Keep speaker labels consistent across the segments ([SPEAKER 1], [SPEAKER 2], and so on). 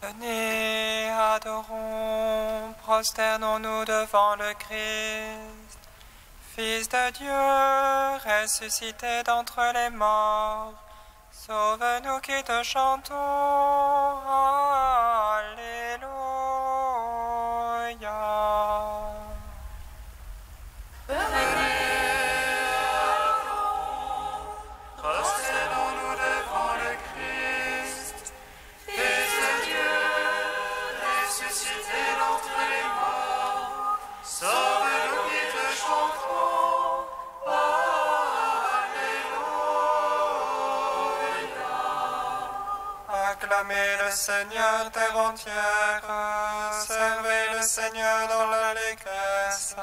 [SPEAKER 1] Venez, adorons, prosternons-nous devant le Christ, Fils de Dieu, ressuscité d'entre les morts. Sauve-nous qui te chantons. Alléluia.
[SPEAKER 2] Prosternons-nous devant le Christ, Fils de Dieu, ressuscité d'entre les morts. Sauve-nous qui te chantons. Alléluia.
[SPEAKER 1] Acclamez le Seigneur terre entière, servez le Seigneur dans l'allégresse.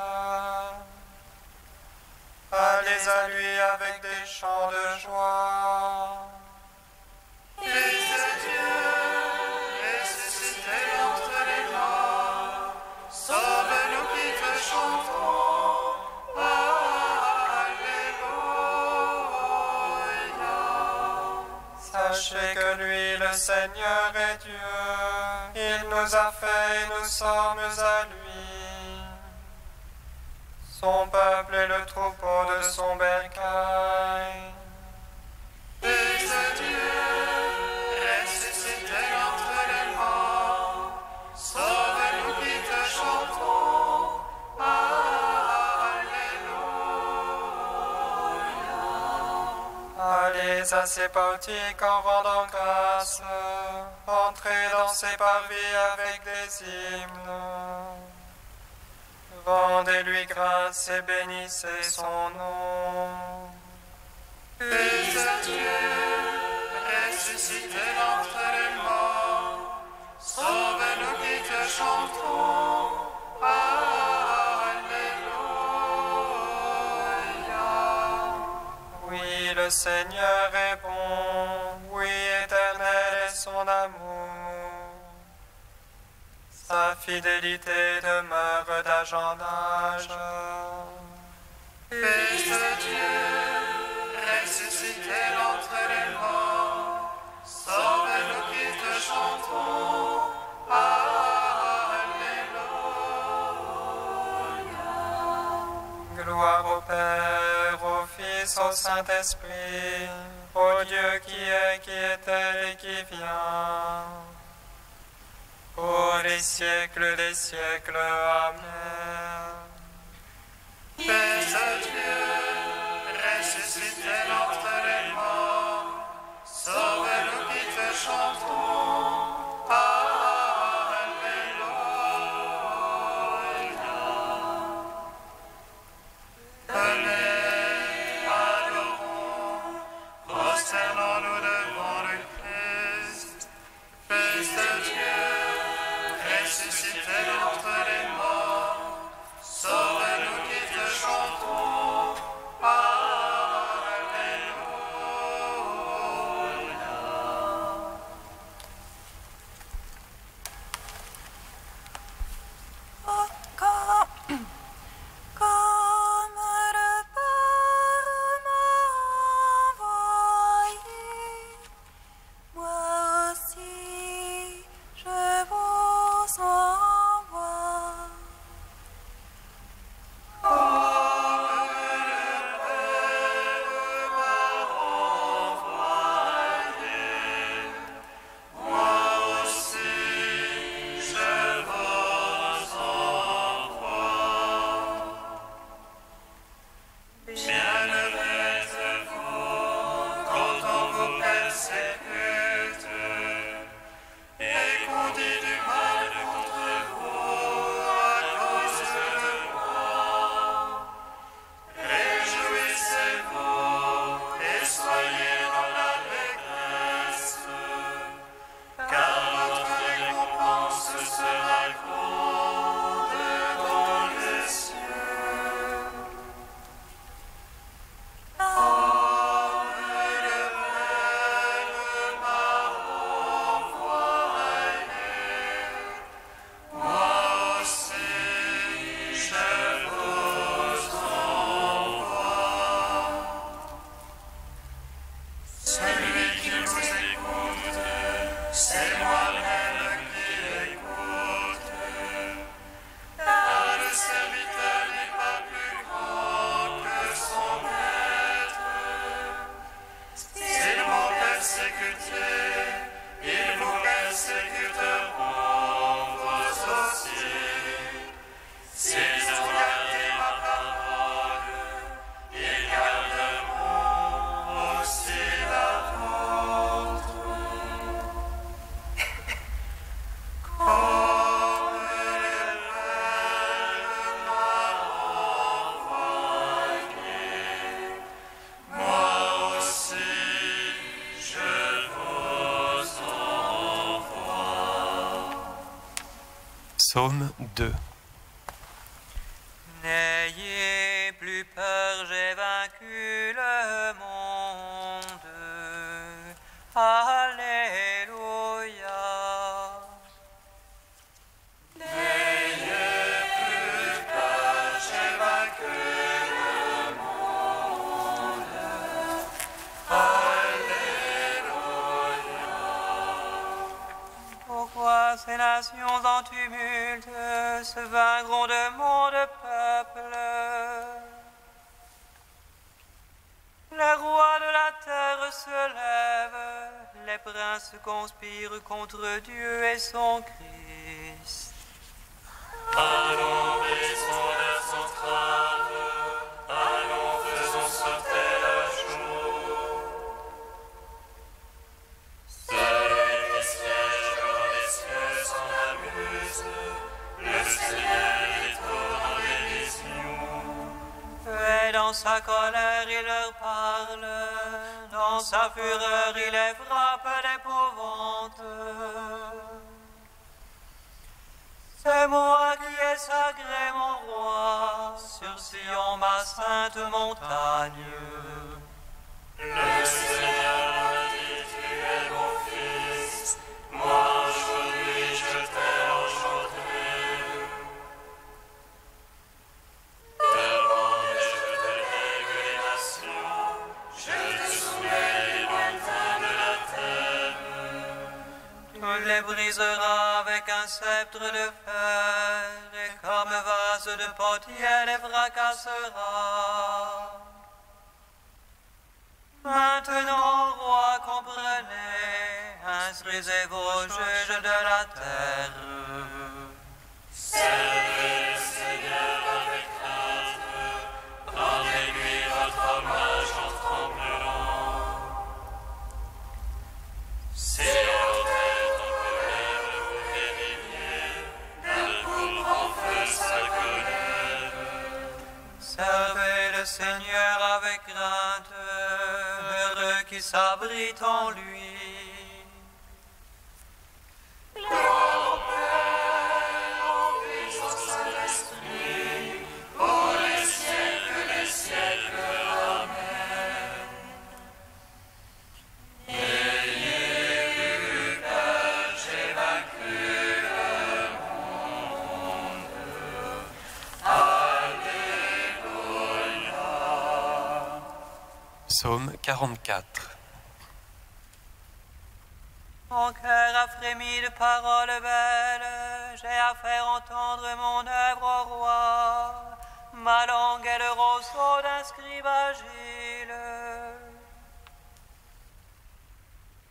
[SPEAKER 1] Allez à lui avec des chants de joie.
[SPEAKER 2] Fils de Dieu, ressuscité d'entre les morts, sauve-nous qui te chantons. Alléluia.
[SPEAKER 1] Sachez que lui, le Seigneur, est Dieu. Il nous a fait et nous sommes à lui. Son peuple est le troupeau de son bercail.
[SPEAKER 2] Fils de Dieu, ressuscité d'entre les morts, sauve-nous qui te chantons. Alléluia.
[SPEAKER 1] Allez à ses portiques en rendant grâce. Entrez dans ses parvis avec des hymnes. Rendez-lui grâce et bénissez son nom.
[SPEAKER 2] Fils de Dieu, ressuscité d'entre les morts, sauve-nous qui te chantons. Alléluia.
[SPEAKER 1] Oui, le Seigneur est bon. Oui, éternel est son amour. Sa fidélité demeure d'âge en âge.
[SPEAKER 2] Fils de Dieu, ressuscité d'entre les morts, sauve-nous qui te chantons. Alléluia.
[SPEAKER 1] Gloire au Père, au Fils, au Saint-Esprit, au Dieu qui était et qui vient. Pour les siècles des siècles. Amen.
[SPEAKER 2] Fils de Dieu, ressuscité d'entre les morts, sauve-nous qui te chantons. Alléluia. Venez, adorons, prosternons-nous devant le Christ, Fils de Dieu, ressuscité d'entre les morts, sauve-nous qui te chantons. Alléluia.
[SPEAKER 1] Psaume 2.
[SPEAKER 3] N'ayez plus peur, j'ai vaincu le monde. Alléluia.
[SPEAKER 2] N'ayez plus peur, j'ai vaincu le monde. Alléluia.
[SPEAKER 3] Pourquoi ces nations en tumulte se vaincront de mon peuple? Les rois de la terre se lèvent, les princes conspirent contre Dieu et son Christ.
[SPEAKER 2] Allons, brisons leurs entraves, allons, faisons sauter leur jour. Celui qui siège dans les cieux s'en amuse, le Seigneur les tourne en dérision.
[SPEAKER 3] Et dans sa colère il leur parle, dans sa fureur il les frappe d'épouvante. C'est moi qui ai sacré mon roi, sur Sion ma sainte montagne.
[SPEAKER 2] Le Seigneur m'a dit, tu es mon fils, moi aujourd'hui je t'ai engendré. Devant les jeux de lègue les nations, je te soumets les lointains de la terre.
[SPEAKER 3] Tu les briseras avec un sceptre de fer, et comme vase de potier les fracasseras. Maintenant, roi, comprenez, instruisez vos juges de la terre.
[SPEAKER 2] Servez le Seigneur avec crainte, rendez-lui votre hommage en tremblant. Si en tête en colère vous vérifiez, d'un coup prend feu sa colère.
[SPEAKER 3] Servez le Seigneur avec crainte, heureux qui s'abrite en lui.
[SPEAKER 2] Gloire au Père, au Fils, au Saint-Esprit, pour les siècles, Amen. N'ayez plus peur, j'ai vaincu le monde. Alléluia.
[SPEAKER 1] Psaume 44.
[SPEAKER 3] Mon cœur a frémi de paroles belles, j'ai à faire entendre mon œuvre au roi. Ma langue est le roseau d'un scribe agile.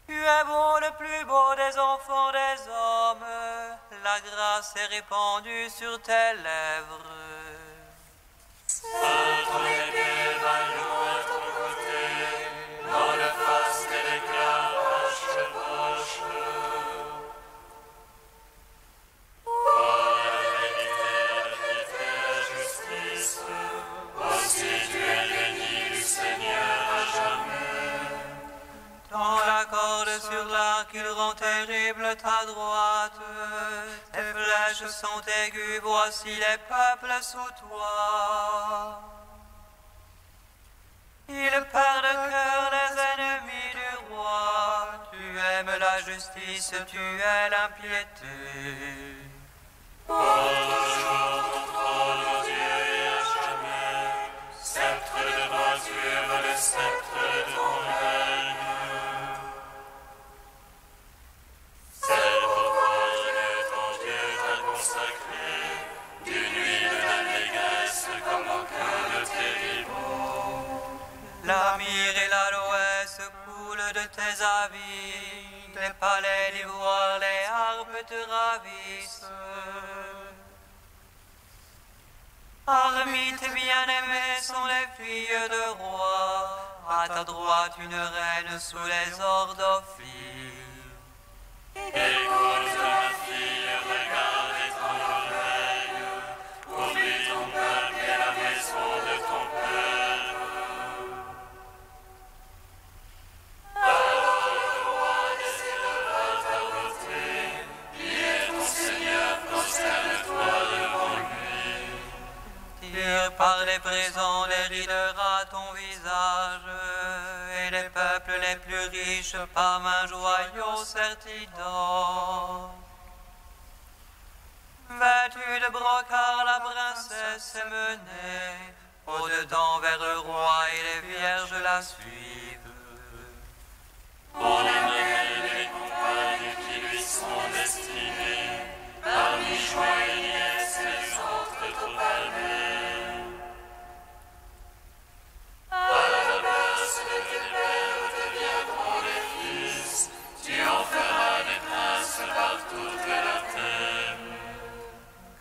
[SPEAKER 3] Tu es beau, le plus beau des enfants des hommes, la grâce est répandue sur tes lèvres.
[SPEAKER 2] Ton épée va loin à ton côté, dans le faste et l'éclat roche. Pour la vérité, la justice, aussi tu es béni du Seigneur à jamais.
[SPEAKER 3] Dans la corde sur l'arc, il rend terrible ta droite. Tes flèches sont aiguës, voici les peuples sous toi. Il perd de cœur les ennemis du roi. Tu aimes la justice, tu es l'impiété.
[SPEAKER 2] Pour toujours ton trône, ô Dieu, et à jamais, sceptre de droiture, le sceptre de ton règne. C'est pourquoi ton Dieu t'a consacré, d'une huile d'allégresse comme aucun de tes rivaux.
[SPEAKER 3] La myrrhe et l'aloès coulent de tes habits. Les palais d'ivoire, les harpes te ravissent. Parmi tes bien-aimés sont les filles de rois. À ta droite une reine sous les ors d'Ophir.
[SPEAKER 2] Écoute ma fille, regarde et ton oreille, oublie ton peuple et la maison de ton père. Alors le roi désirera ta beauté, il est ton Seigneur, prosterne
[SPEAKER 3] et les peuples les plus riches par un joyau serti d'or. Vêtue de brocart, la princesse est menée au-dedans vers le roi et les vierges la suivent.
[SPEAKER 2] On aimerait les compagnes qui lui sont destinées, parmi joie et liesse les autres trop palmées. À la place de tes pères deviendront les fils, tu en feras des princes par toute la terre.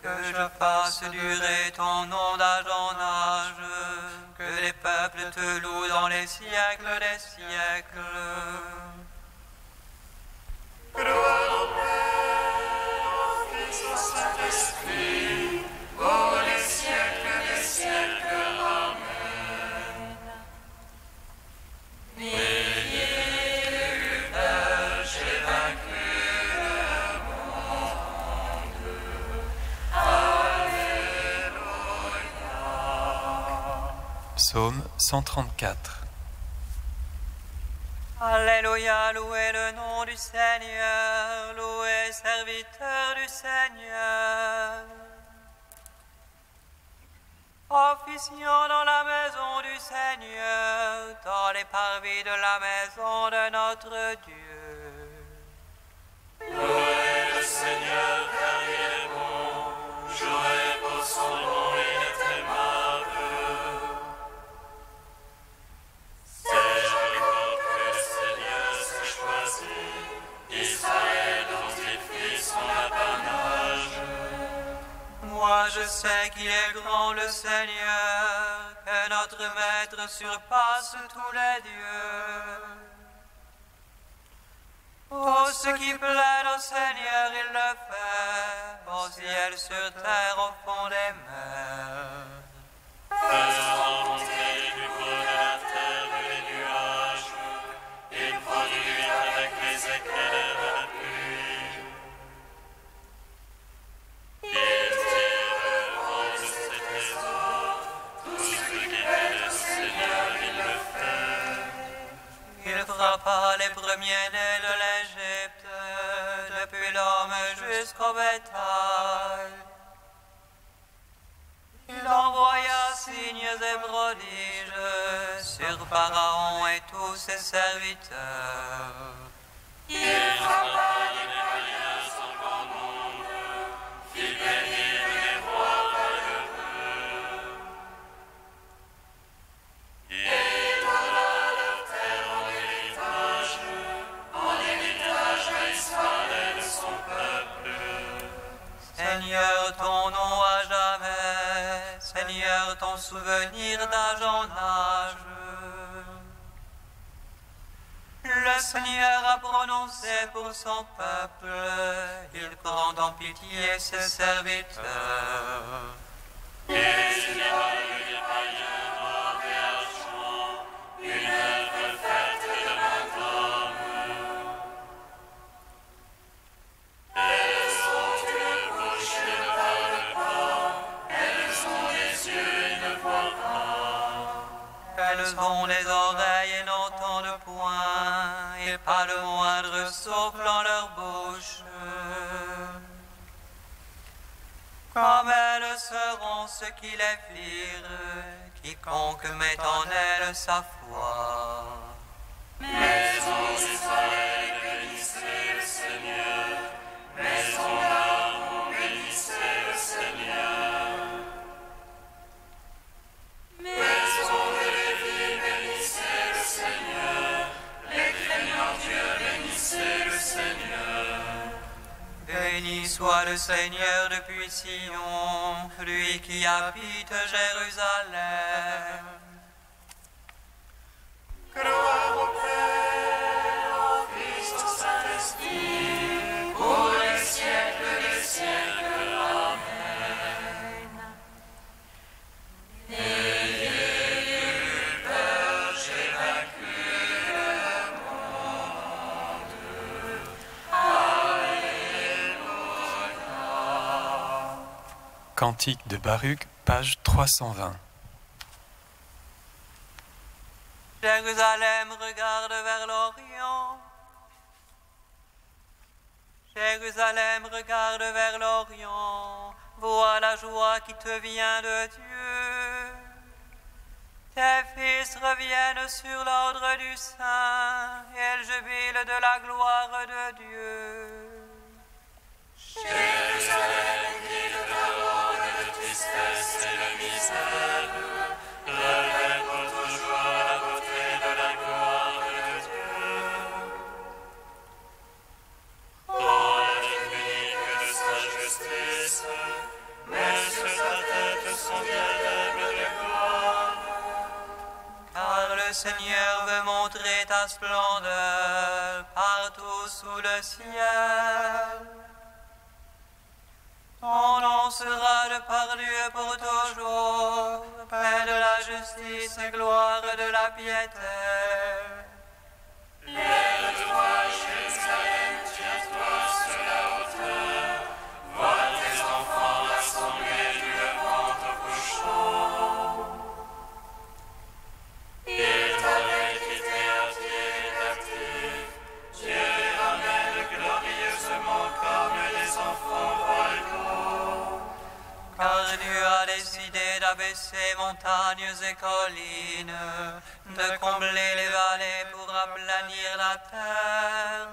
[SPEAKER 3] Que je fasse durer ton nom d'âge en âge, que les peuples te louent dans les siècles des siècles.
[SPEAKER 2] Gloire au Père, au Fils, au Saint-Esprit, pour les siècles des siècles. Amen. N'ayez peur, j'ai vaincu le monde. Alléluia.
[SPEAKER 1] Psaume 134.
[SPEAKER 3] Alléluia, louez le nom du Seigneur, louez serviteur du Seigneur. Officiant dans la maison du Seigneur, dans les parvis de la maison de notre Dieu.
[SPEAKER 2] Louez le Seigneur car il est bon, jouez pour son nom, il est aimable. C'est Jacob que le Seigneur s'est choisi, Israël dont il fit son apanage.
[SPEAKER 3] Moi je sais qu'il est grand le Seigneur, que notre Maître surpasse tous les dieux. Oh, ce qui plaît au Seigneur, il le fait, au ciel, sur terre, au fond des mers.
[SPEAKER 2] Faisant monter du haut de la terre les nuages, il produit avec les éclairs de la pluie. Il tire le haut de ses trésors, tout ce qui est le Seigneur, il le fait.
[SPEAKER 3] Il frappa les premiers-nés de l'Égypte, depuis l'homme jusqu'au bétail. Il envoya signes et prodiges sur Pharaon et tous ses serviteurs.
[SPEAKER 2] Il frappa les païens en grand nombre, fit périr les rois valeureux. Il donna leur terre en héritage à Israël son peuple.
[SPEAKER 3] Seigneur, ton nom à jamais, Seigneur, ton souvenir d'âge en âge. Le Seigneur a prononcé pour son peuple, il prend en pitié ses serviteurs.
[SPEAKER 2] Et il a eu des païens or et argent, une œuvre faite de main d'homme. Elles ont une bouche et ne parlent pas, elles ont des yeux et ne voient pas.
[SPEAKER 3] Elles ont des oreilles et n'entendent point, et pas le moindre souffle dans leur bouche. Comme elles seront ceux qui les firent, quiconque met en elles sa foi.
[SPEAKER 2] Maison d'Israël, bénissez le Seigneur. Maison d'Aaron, bénissez le Seigneur. Maison de Lévi, bénissez le Seigneur. Les craignants Dieu, bénissez le Seigneur.
[SPEAKER 3] Béni soit le Seigneur depuis Sion, lui qui habite Jérusalem.
[SPEAKER 2] Gloire au Père, au Fils, au Saint-Esprit, pour les siècles des siècles. Amen. N'ayez peur, j'ai vaincu le monde. Alléluia.
[SPEAKER 1] Cantique de Baruch, page 320.
[SPEAKER 3] Jérusalem, regarde vers l'Orient. Jérusalem, regarde vers l'Orient. Vois la joie qui te vient de Dieu. Tes fils reviennent sur l'ordre du Saint, et le jubile de la gloire de Dieu.
[SPEAKER 2] Jérusalem, ville d'abord de tristesse et de misère, relève votre joie à la beauté de la gloire de Dieu. Oh, la unique de sa justice, mais sur sa tête son diadème de gloire.
[SPEAKER 3] Car le Seigneur veut montrer ta splendeur partout sous le ciel. Ton nom sera de par Dieu pour toujours, paix de la justice et gloire de la piété.
[SPEAKER 2] Lève-toi, Jérusalem, tiens-toi sur la hauteur, vois tes enfants rassemblés du levant au couchant. Il t'avait quitté à pied captif, Dieu les ramène glorieusement comme les enfants royaux.
[SPEAKER 3] Car Dieu a décidé d'abaisser montagnes et collines, de combler les vallées pour aplanir la terre,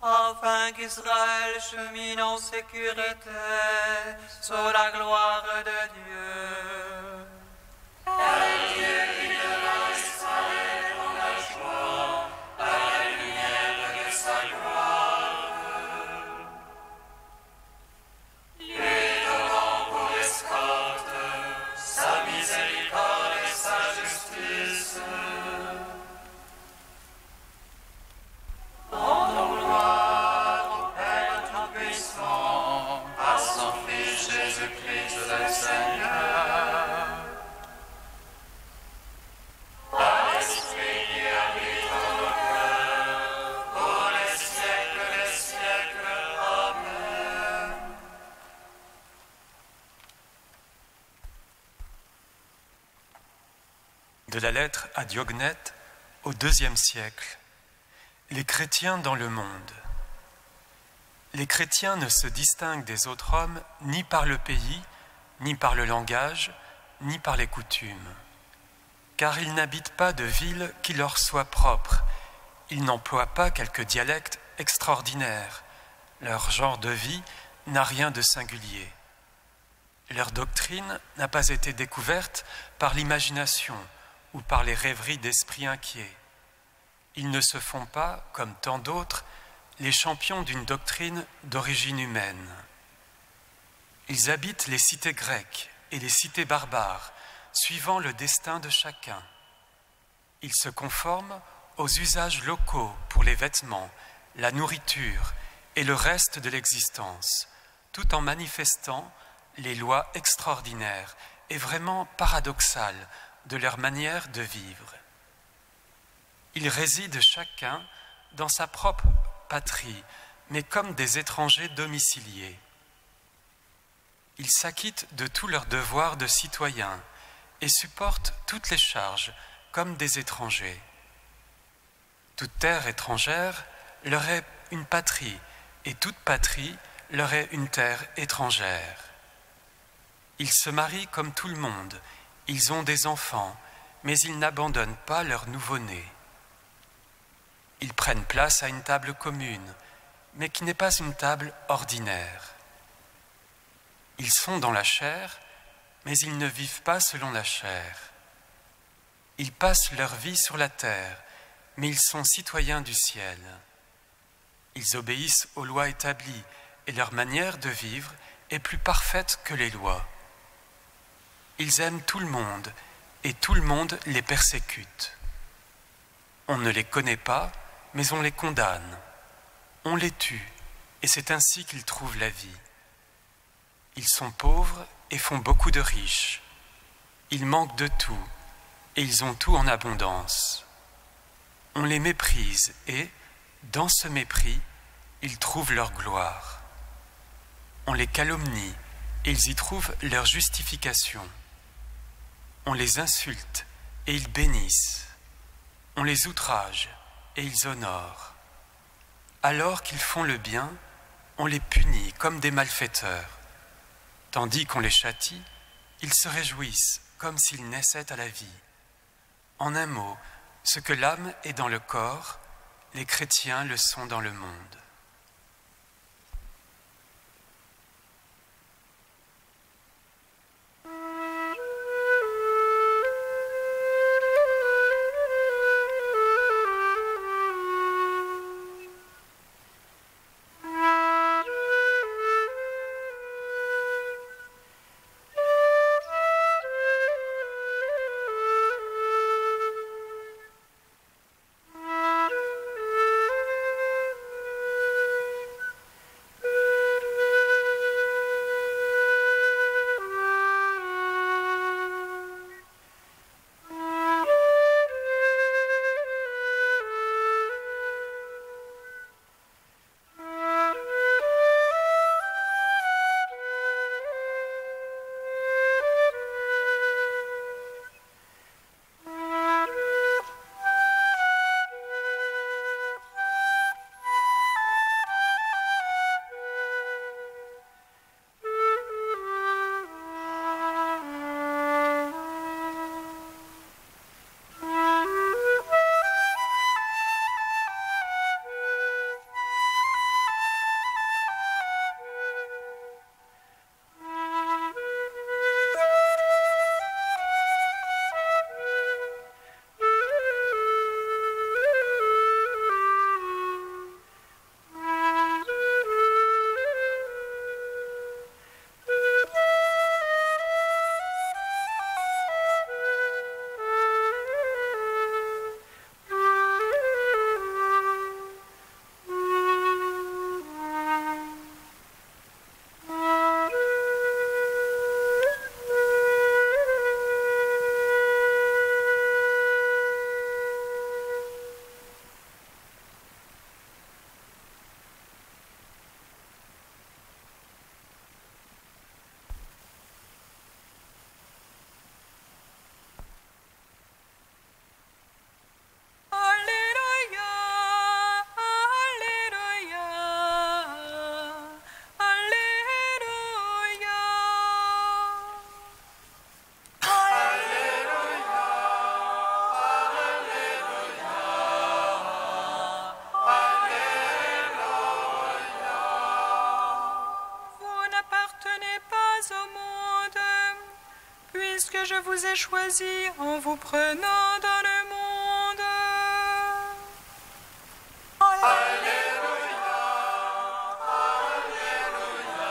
[SPEAKER 3] afin qu'Israël chemine en sécurité sous la gloire de Dieu.
[SPEAKER 2] Car Dieu guidera Israël dans la joie, à la lumière de sa gloire. Lui donnant pour escorte sa miséricorde et sa justice. Rendons gloire au Père Tout-Puissant, à son Fils Jésus-Christ le Seigneur. Par l'Esprit qui habite dans nos cœurs, pour les siècles des siècles. Amen.
[SPEAKER 4] De la lettre à Diognète au IIe siècle. Les chrétiens dans le monde. Les chrétiens ne se distinguent des autres hommes ni par le pays, ni par le langage, ni par les coutumes. Car ils n'habitent pas de ville qui leur soit propre. Ils n'emploient pas quelque dialecte extraordinaire. Leur genre de vie n'a rien de singulier. Leur doctrine n'a pas été découverte par l'imagination ou par les rêveries d'esprits inquiets. Ils ne se font pas, comme tant d'autres, les champions d'une doctrine d'origine humaine. Ils habitent les cités grecques et les cités barbares, suivant le destin de chacun. Ils se conforment aux usages locaux pour les vêtements, la nourriture et le reste de l'existence, tout en manifestant les lois extraordinaires et vraiment paradoxales de leur manière de vivre. Ils résident chacun dans sa propre patrie, mais comme des étrangers domiciliés. Ils s'acquittent de tous leurs devoirs de citoyens et supportent toutes les charges comme des étrangers. Toute terre étrangère leur est une patrie, et toute patrie leur est une terre étrangère. Ils se marient comme tout le monde, ils ont des enfants, mais ils n'abandonnent pas leur nouveau-né. Ils prennent place à une table commune, mais qui n'est pas une table ordinaire. Ils sont dans la chair, mais ils ne vivent pas selon la chair. Ils passent leur vie sur la terre, mais ils sont citoyens du ciel. Ils obéissent aux lois établies, et leur manière de vivre est plus parfaite que les lois. Ils aiment tout le monde, et tout le monde les persécute. On ne les connaît pas, mais on les condamne. On les tue, et c'est ainsi qu'ils trouvent la vie. Ils sont pauvres et font beaucoup de riches. Ils manquent de tout, et ils ont tout en abondance. On les méprise, et, dans ce mépris, ils trouvent leur gloire. On les calomnie, et ils y trouvent leur justification. On les insulte, et ils bénissent. On les outrage et ils honorent. Alors qu'ils font le bien, on les punit comme des malfaiteurs. Tandis qu'on les châtie, ils se réjouissent comme s'ils naissaient à la vie. En un mot, ce que l'âme est dans le corps, les chrétiens le sont dans le monde.
[SPEAKER 1] puisque je vous ai choisi en vous prenant dans le monde.
[SPEAKER 2] Alléluia, Alléluia,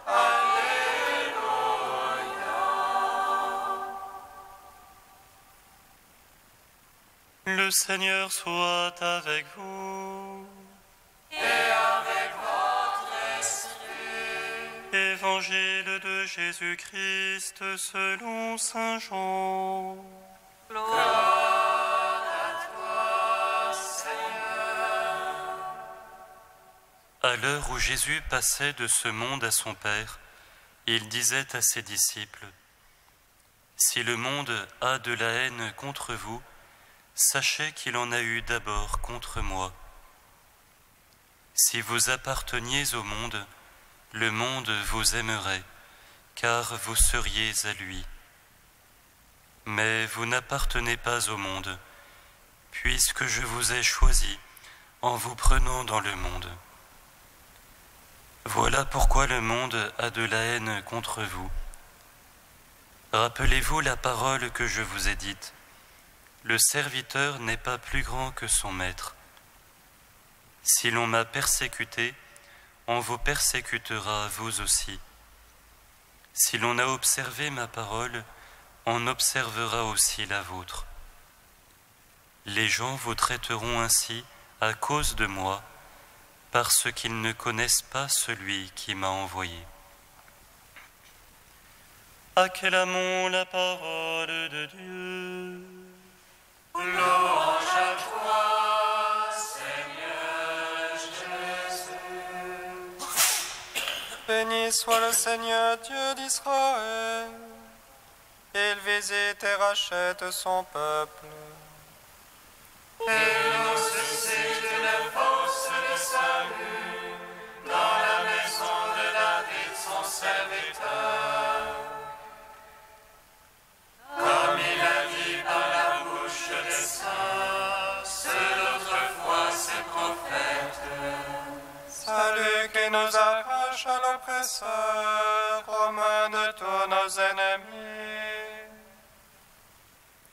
[SPEAKER 2] Alléluia.
[SPEAKER 5] Le Seigneur soit avec vous.
[SPEAKER 2] Et avec votre esprit.
[SPEAKER 5] Évangile de Jésus-Christ selon saint Jean.
[SPEAKER 2] Gloire à toi, Seigneur.
[SPEAKER 5] À l'heure où Jésus passait de ce monde à son Père, il disait à ses disciples : Si le monde a de la haine contre vous, sachez qu'il en a eu d'abord contre moi. Si vous apparteniez au monde, le monde vous aimerait, car vous seriez à lui. Mais vous n'appartenez pas au monde, puisque je vous ai choisi en vous prenant dans le monde. Voilà pourquoi le monde a de la haine contre vous. Rappelez-vous la parole que je vous ai dite. Le serviteur n'est pas plus grand que son maître. Si l'on m'a persécuté, on vous persécutera vous aussi. Si l'on a observé ma parole, on observera aussi la vôtre. Les gens vous traiteront ainsi à cause de moi, parce qu'ils ne connaissent pas celui qui m'a envoyé. Acclamons la parole de Dieu.
[SPEAKER 2] Louange à toi, Seigneur Jésus.
[SPEAKER 1] Béni soit le Seigneur Dieu d'Israël, Il visite et rachète son peuple.
[SPEAKER 2] Et nous suscite une force de salut dans la maison de David, son serviteur. Comme il a dit par la bouche des saints, ceux d'autrefois ses prophètes.
[SPEAKER 1] Salut qui nous arrache à l'oppresseur, aux mains de tous nos ennemis.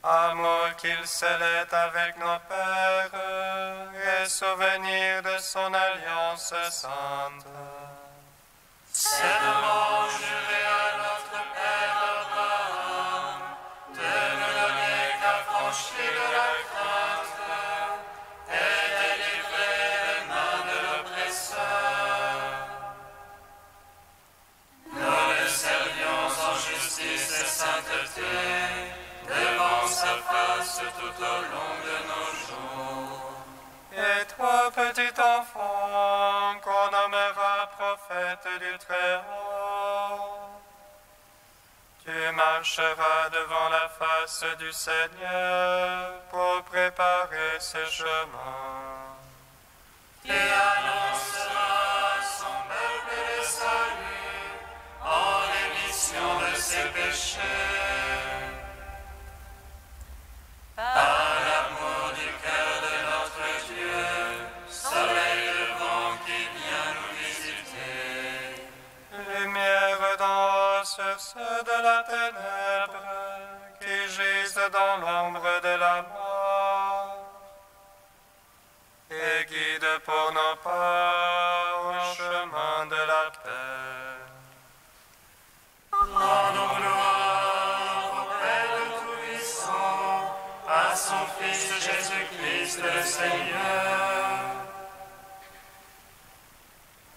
[SPEAKER 1] Amour qu'il scellait avec nos pères, et souvenir de son alliance sainte.
[SPEAKER 2] Serment juré à notre Père Abraham, de ne donner qu'affranchis de la crainte, et délivrer les mains de l'oppresseur. Nous le servions en justice et sainteté, devant sa face tout au long de nos jours.
[SPEAKER 1] Et toi, petit enfant, qu'on nommera prophète du Très-Haut, tu marcheras devant la face du Seigneur pour préparer ses chemins.
[SPEAKER 2] Et annoncera à son peuple le salut en rémission de ses péchés. Par l'amour du cœur de notre Dieu, soleil levant qui vient nous visiter.
[SPEAKER 1] Lumière d'en haut sur ceux de la ténèbre, qui gisent dans l'ombre de la mort, et guide pour nos pas au chemin de la paix.
[SPEAKER 2] Rendons gloire au Père de Tout-Puissant, à son Fils Jésus-Christ le Seigneur,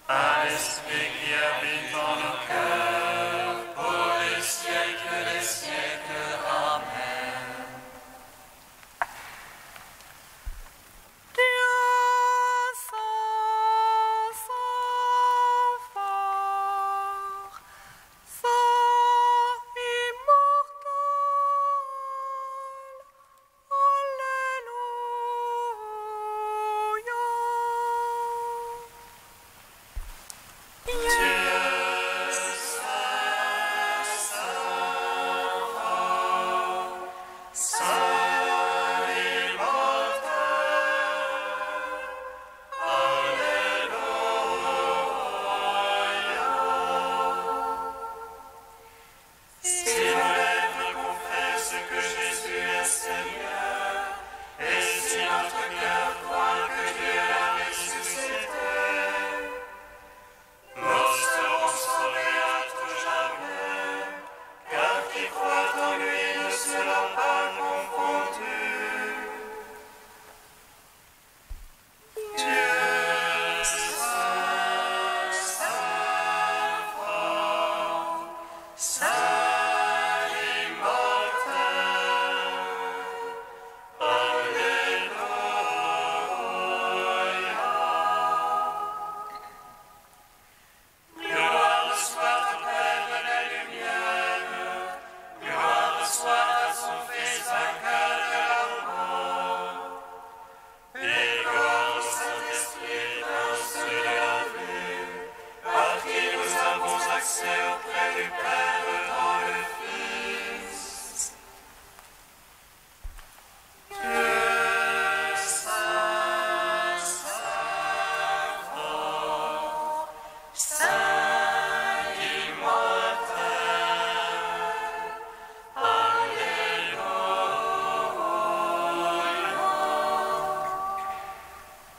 [SPEAKER 2] à l'Esprit qui habite dans nos cœurs, pour les siècles des siècles. Amen.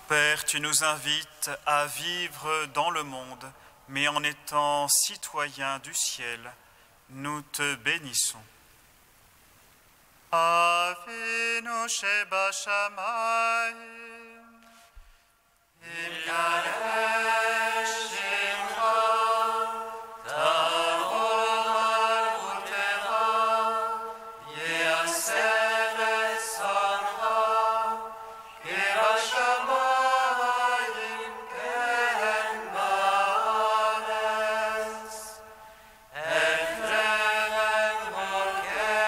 [SPEAKER 6] Père, tu nous invites à vivre dans le monde, mais en étant citoyens du ciel, nous te bénissons. Avinu Sheba Shamayim, Yikadesh Shemcha, Tavor Malchutera, Yeaser Etzoncha, Kebashamayim ken ba'aretz, Efrem Rokeach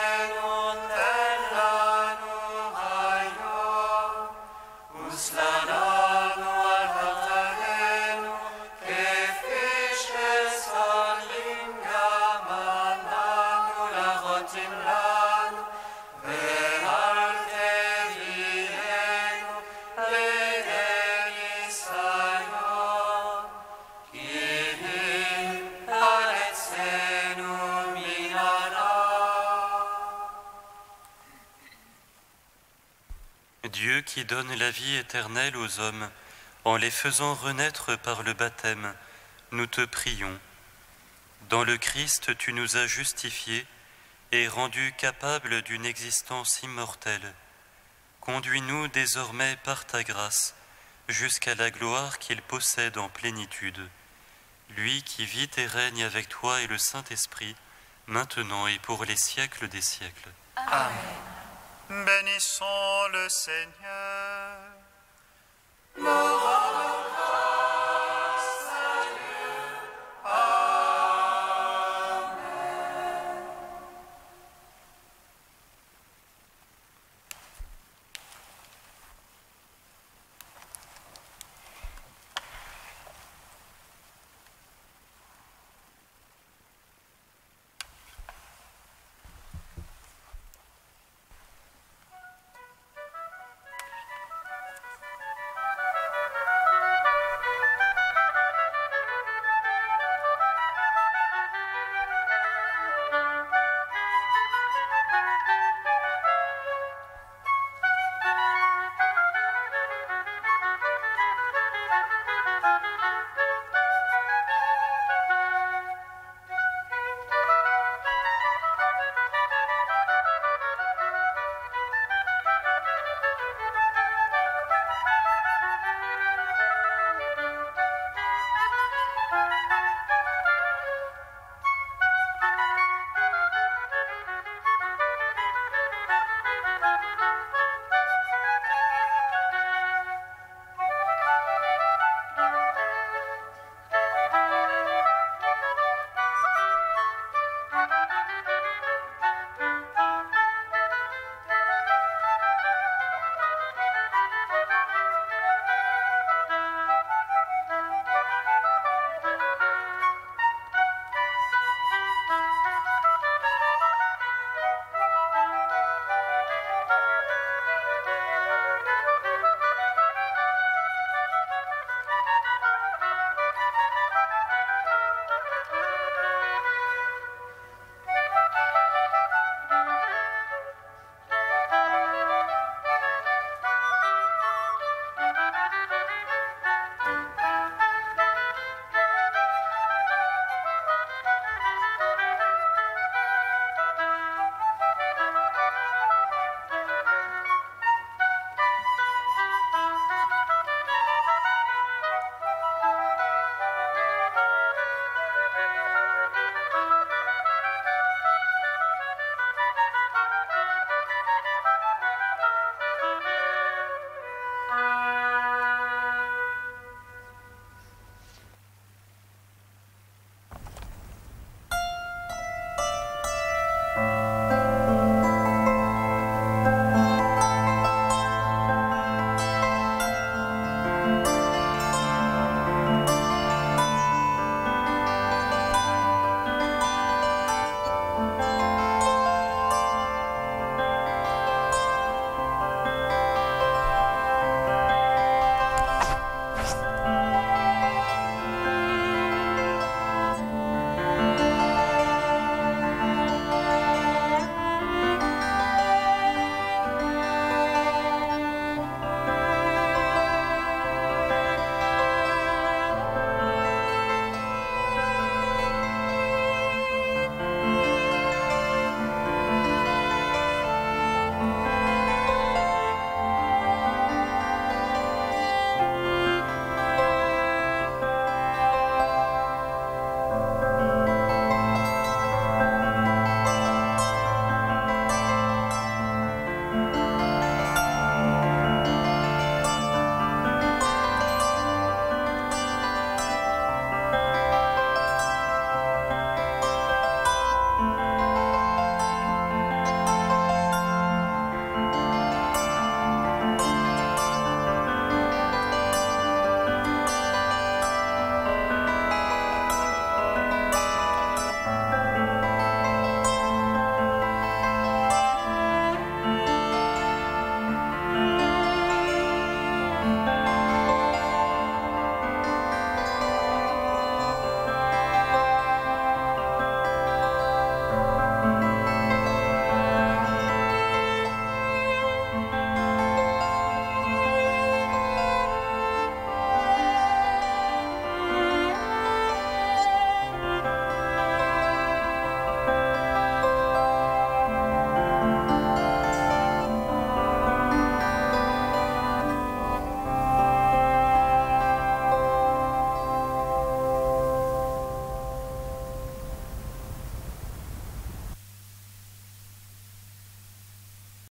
[SPEAKER 5] Dieu qui donne la vie éternelle aux hommes, en les faisant renaître par le baptême, nous te prions. Dans le Christ, tu nous as justifiés et rendus capables d'une existence immortelle. Conduis-nous désormais par ta grâce jusqu'à la gloire qu'il possède en plénitude. Lui qui vit et règne avec toi et le Saint-Esprit, maintenant et pour les siècles des siècles.
[SPEAKER 6] Amen. Bénissons le Seigneur.